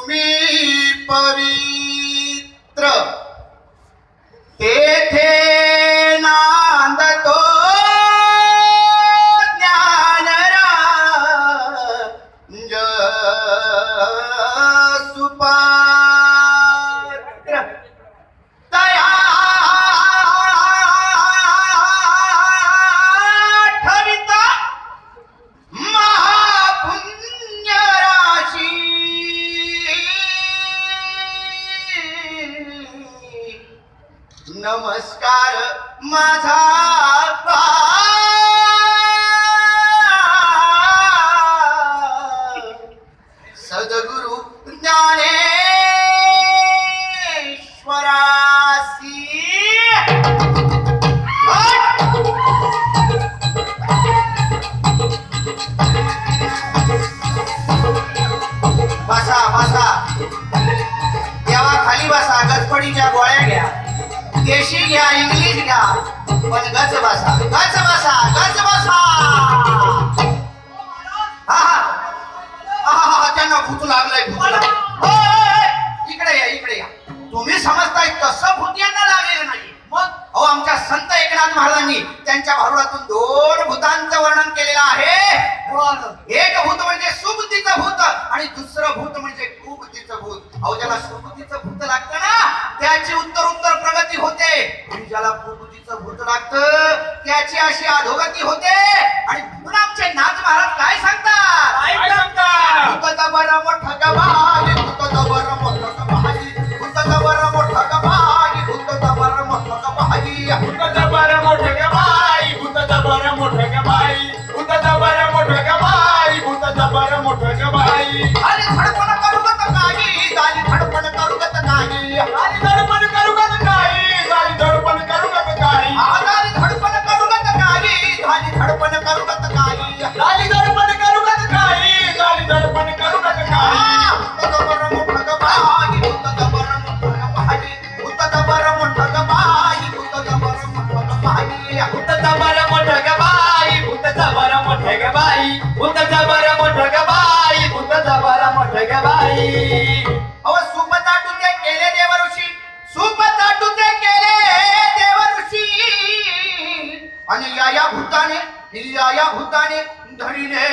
भूमी पवित्र तेथे नांदतो ज्ञानराज सुपात्र तया ठविता महापुण्य राशी नमस्कार माझा सद्गुरु ज्ञानेश्वरासी बसा बसा देवा खाली बसा गचपडीच्या गोळ्या घ्या देशी घ्या इंग्लिश घ्या पण गच बसा गच बसा गच बसा हा त्यांना भूत लागलंय भूत इकडे या इकडे या तुम्ही समजताय तसं भूत यांना लागलेलं नाही मग अहो आमच्या संत एकनाथ महाराजांनी त्यांच्या भारुडातून 2 भूतांचं वर्णन केलेलं आहे एक भूत म्हणजे सुबुद्धीचं भूत आणि दुसरं भूत म्हणजे कुबुद्धीचं भूत अहो ज्याला सुबुद्धीचं भूत लागतं ना त्याची उत्तर प्रगती होते आणि ज्याला कुबुद्धीचं भूत लागतं त्याची अशी अधोगती होते आणि म्हणून आमचे नाथ महाराज काय सांगतात भूताचा बरं मोठा गबाई भूताचा बरं मोठा गबाई भूताचा बरं मोठा गबाई भूताचा बरं मोठा गबाई भूताचा बरं मोठं गबाई भूताचा बरं मोठं गबाई भूताचा बरं मोठं गबाई भूताचा बरं मोठं गबाई आणि धडपण करू गत नाही झाली धडपण करू गत नाही आणि दडपण करू गत काही झाली दडपण करू गत काही झाली धडपण करू गत नाही झाली धडपण करू गत नाही झाली दडपण करू गत काही झाली दडपण करू गत काही भूताचा बरं मोठा गबाई भूताचा बरं मोठा गबाई भूताचा बरं मोठा गबाई भूताचा बरं मोठा गबाई भूताचा बरं मोठं गबाई भूताचा बरं मोठं गबाई भूताचा बरं मोठं गबाई भूताचा बरं मोठं गबाई अहो सूप चाटूचे केले देव ऋषी सूप चाटूचे केले देव ऋषी आणि या भूताने धरिले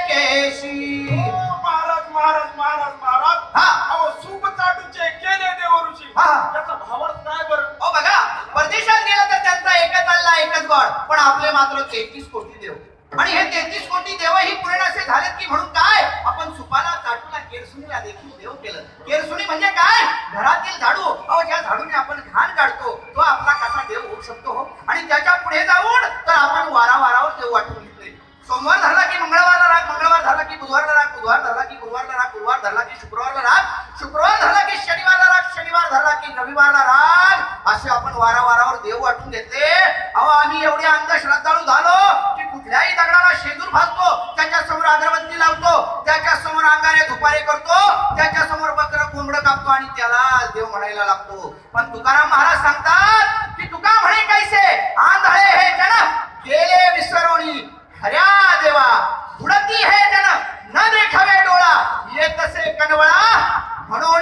केशी महाराज महाराज महाराज महाराज हा. अहो सूप चाटूचे केले देव ऋषी हा. त्याचा भावार्थ काय बरं अहो बघा परदेशात गेला तर त्यांचा एकच अल्ला एकच गॉड पण आपले मात्र 33 कोटी देव आणि हे 33 कोटी देव ही पूर्ण असे झालेत की म्हणून काय आपण सुपाला चाटूला केरसुनीला देखील देव केलं केरसुनी म्हणजे काय घरातील झाडू अहो ज्या झाडूने आपण घाण काढतो तो आपला कसा देव होऊ शकतो हो आणि त्याच्या पुढे जाऊन तर आपण वारावारावर देव वाटून घेतले सोमवार धरला की मंगळवारला राग मंगळवार धरला की बुधवारला राग बुधवार धरला की गुरुवारला राग गुरुवार धरला की शुक्रवारला राग शुक्रवार धरला की शनिवारला राग शनिवार धरला की रविवारला राग असे आपण वारावारावर देव वाटून घेतले अहो आम्ही एवढे अंधश्रद्धाळू झालो की कुठल्याही दगडाला शेजूर भाजतो त्याच्या समोर अगरबत्ती लावतो त्याच्या समोर अंगारे धुपारे करतो त्याच्या समोर बकरं कोंबडं कापतो आणि त्याला देव म्हणायला लागतो पण तुकाराम महाराज सांगतात की तुका म्हणे कैसे आंधळे हे जन गेले विसरोणी हऱ्या देवा बुडती हे जन न देखावे डोळा येतसे कणवळा म्हणून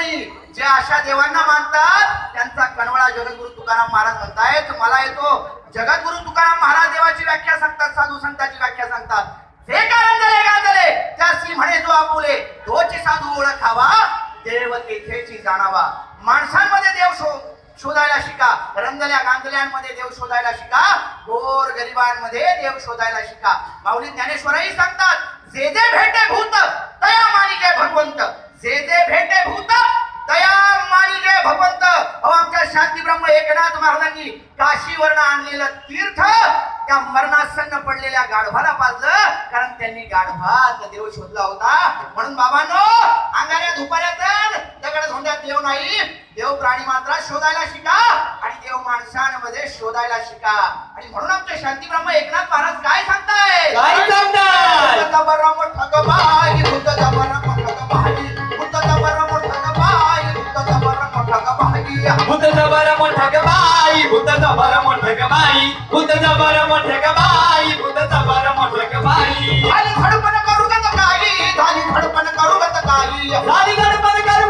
जे अशा देवांना मानतात त्यांचा कणवळा जगद्गुरु तुकाराम महाराज म्हणतायत मला येतो जगद्गुरु तुकाराम महाराज देवाची व्याख्या सांगतात साधू संतांची व्याख्या सांगतात जे कारंजले गांजले त्यासी म्हणे जो आपुले तोची साधू ओळखावा देव तेथेची जाणावा माणसांमध्ये देव शोधायला शिका रंगल्या गांधल्यांमध्ये देव शोधायला शिका गोर गरिबांमध्ये देव शोधायला शिका माऊली ज्ञानेश्वरही सांगतात जे जे भेटे भूत तया मानिके भगवंत जे जे भेटे भूत तया मानिके भगवंत अहो आमच्या शांती ब्रह्म एकनाथ महाराजांनी काशीवरनं आणलेलं तीर्थ त्या मरणासन्न पडलेल्या गाढवाला पाजलं कारण त्यांनी गाढवात देव शोधला होता म्हणून बाबांनो अंगाऱ्या धुपाऱ्यात दगड धोंड्यात देव नाही देव प्राणी मात्रा शोधायला शिका आणि देव माणसांमध्ये शोधायला शिका आणि म्हणून आमचे शांती ब्रह्म एकनाथ महाराज काय सांगताय भूताचा बरं मोठा गबाई भूताचा बरं मोठं गबाई भूताचा बरं मोठं गबाई भूताचा बरं मोठं गबाई धडपण करू गत काही झाली धडपण करू गत काही झाली धडपण करू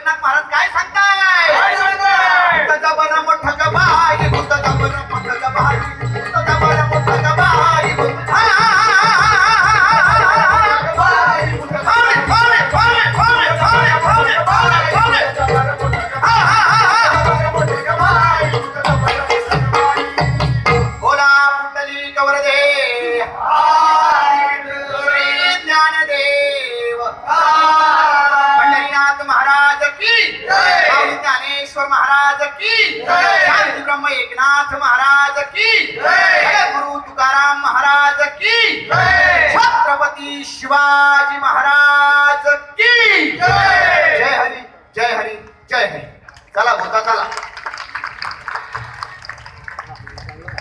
एकनाथ महाराज काय सांगताय? भूताचा बरा मोठा ग बाई, भूताचा बरा मोठा ग बाई, भूताचा बरा मोठा ग बाई, बोला पुंडलिक वरदे श्री ज्ञानदेव पंढरीनाथ महाराज की स्वामी ज्ञानेश्वर महाराज की शांती ब्रह्म एकनाथ महाराज की गुरु तुकाराम महाराज की छत्रपती शिवाजी महाराज की जय हरी जय हरी जय हरी. चला भूता चला.